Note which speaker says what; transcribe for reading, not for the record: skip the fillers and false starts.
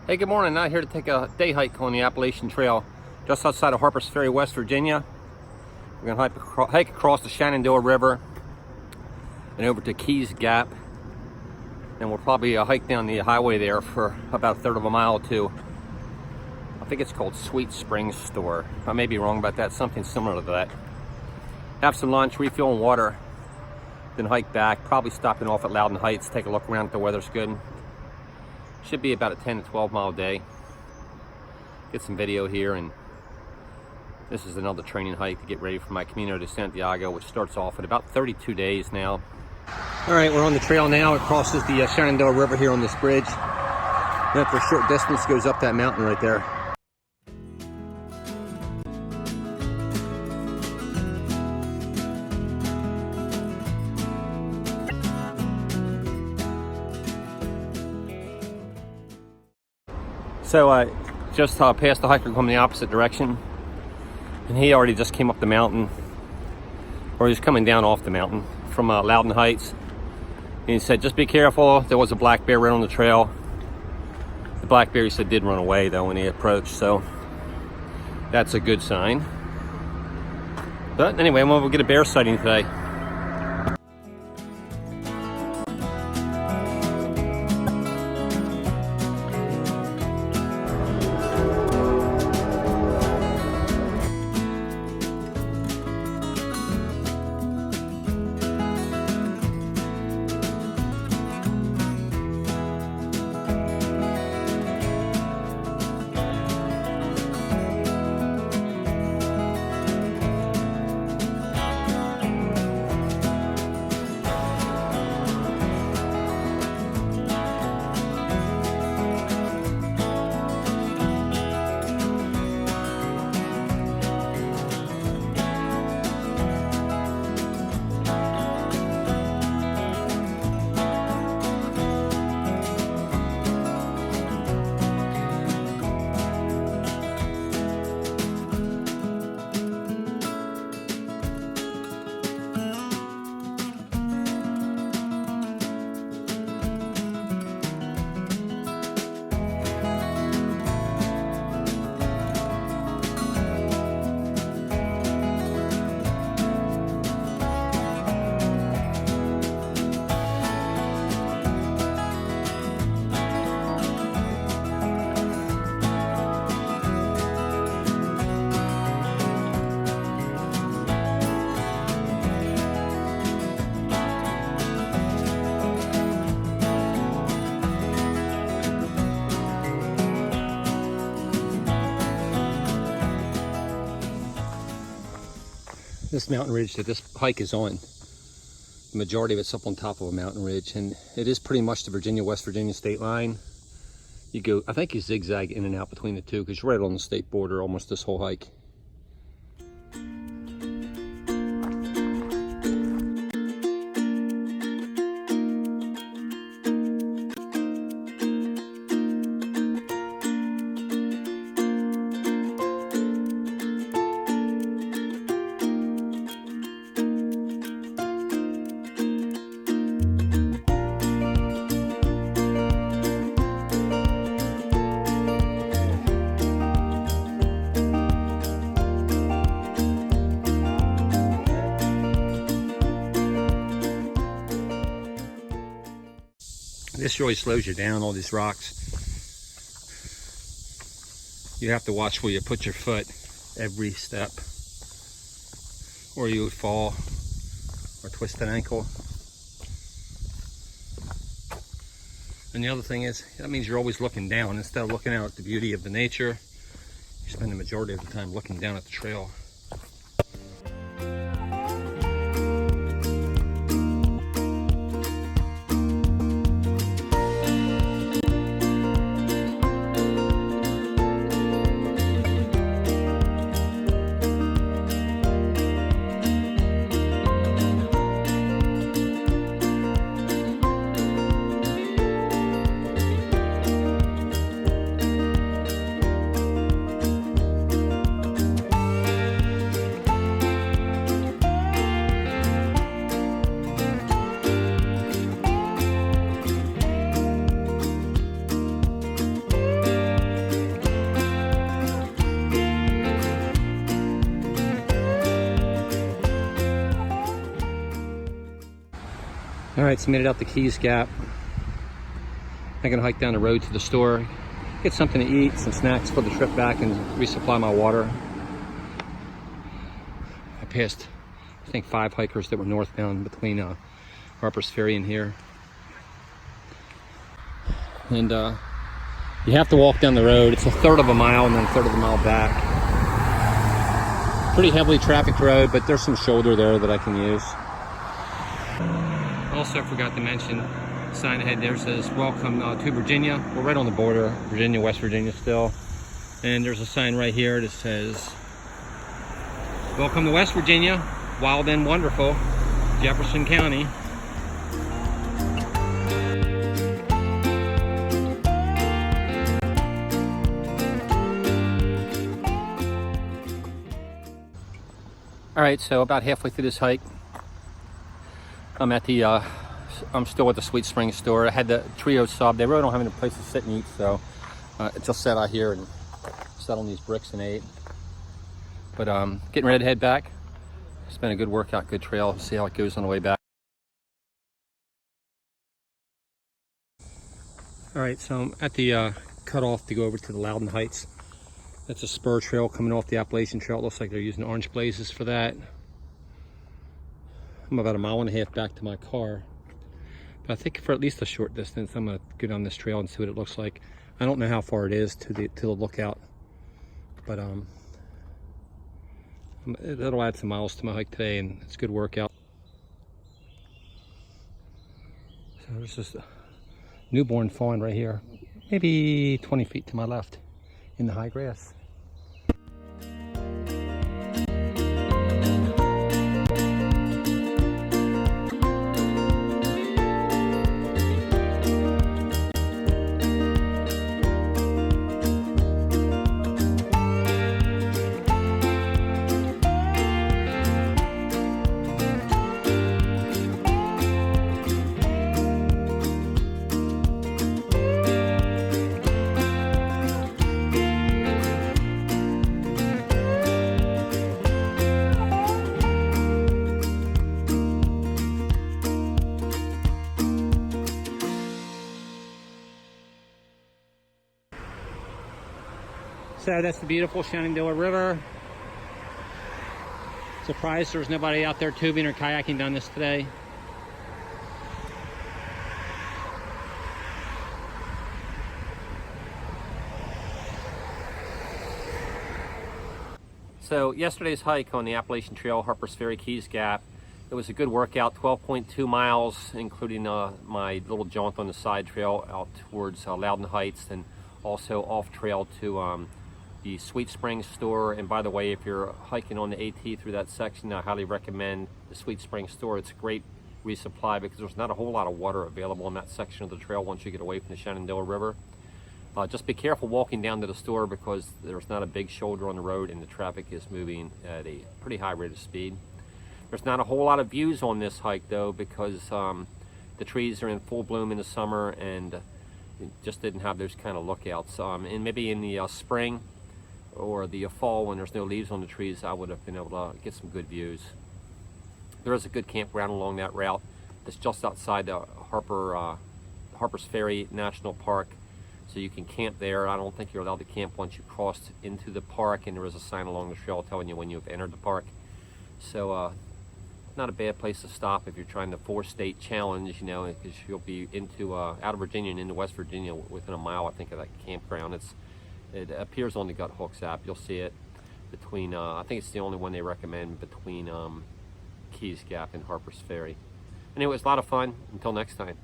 Speaker 1: Hey, good morning. Out here to take a day hike on the Appalachian Trail just outside of Harpers Ferry, West Virginia. We're going to hike across the Shenandoah River and over to Keys Gap. And we'll probably hike down the highway there for about a third of a mile to, I think it's called Sweet Springs Store. I may be wrong about that, something similar to that. Have some lunch, refill and water, then hike back, probably stopping off at Loudon Heights, take a look around if the weather's good. Should be about a 10 to 12 mile day. Get some video here, and this is another training hike to get ready for my Camino de Santiago, which starts off in about 32 days now. All right, we're on the trail now. It crosses the Shenandoah River here on this bridge. And after a short distance, goes up that mountain right there. So I just passed the hiker coming the opposite direction, and he already just came up the mountain, or he's coming down off the mountain from Loudon Heights. And he said, just be careful, there was a black bear right on the trail. The black bear, he said, did run away though when he approached, so that's a good sign. But anyway, we'll get a bear sighting today. This mountain ridge that this hike is on, the majority of it's up on top of a mountain ridge, and it is pretty much the West Virginia state line. You go, I think you zigzag in and out between the two because you're right on the state border almost this whole hike. This really slows you down, all these rocks. You have to watch where you put your foot every step, or you would fall or twist an ankle. And the other thing is, that means you're always looking down. Instead of looking out at the beauty of the nature, you spend the majority of the time looking down at the trail. Alright, so made it out the Keys Gap. I'm gonna hike down the road to the store, get something to eat, some snacks for the trip back, and resupply my water. I passed, I think, 5 hikers that were northbound between Harpers Ferry and here. And you have to walk down the road. It's a third of a mile and then a third of a mile back. Pretty heavily trafficked road, but there's some shoulder there that I can use. Also, I forgot to mention, sign ahead there says welcome to Virginia. We're right on the border, Virginia, West Virginia still. And there's a sign right here that says welcome to West Virginia, wild and wonderful, Jefferson County. All right, so about halfway through this hike, I'm at the I'm still at the Sweet Spring store. I had the trio sub. They really don't have any place to sit and eat, so it just sat out here and sat on these bricks and ate. But getting ready to head back. It's been a good workout, good trail. See how it goes on the way back. All right, so I'm at the cutoff to go over to the Loudon Heights. That's a spur trail coming off the Appalachian Trail. It looks like they're using orange blazes for that. I'm about 1.5 miles back to my car. But I think for at least a short distance, I'm gonna go down this trail and see what it looks like. I don't know how far it is to the lookout, but it'll add some miles to my hike today, and it's a good workout. So there's just a newborn fawn right here, maybe 20 feet to my left in the high grass. So that's the beautiful Shenandoah River. Surprised there's nobody out there tubing or kayaking down this today. So yesterday's hike on the Appalachian Trail, Harpers Ferry, Keys Gap, it was a good workout, 12.2 miles, including my little jaunt on the side trail out towards Loudon Heights, and also off trail to the Sweet Springs store. And by the way, if you're hiking on the AT through that section, I highly recommend the Sweet Springs store. It's a great resupply because there's not a whole lot of water available in that section of the trail once you get away from the Shenandoah River. Just be careful walking down to the store because there's not a big shoulder on the road and the traffic is moving at a pretty high rate of speed. There's not a whole lot of views on this hike though, because the trees are in full bloom in the summer and just didn't have those kind of lookouts. And maybe in the spring or the fall when there's no leaves on the trees, I would have been able to get some good views. There is a good campground along that route that's just outside the Harpers Ferry National Park, so you can camp there. I don't think you're allowed to camp once you cross into the park, and there is a sign along the trail telling you when you've entered the park. So not a bad place to stop if you're trying the 4-state challenge, you know, because you'll be into out of Virginia and into West Virginia within a mile, I think, of that campground. It appears on the Gut Hooks app. You'll see it between, I think it's the only one they recommend between Keys Gap and Harpers Ferry. Anyway, it was a lot of fun. Until next time.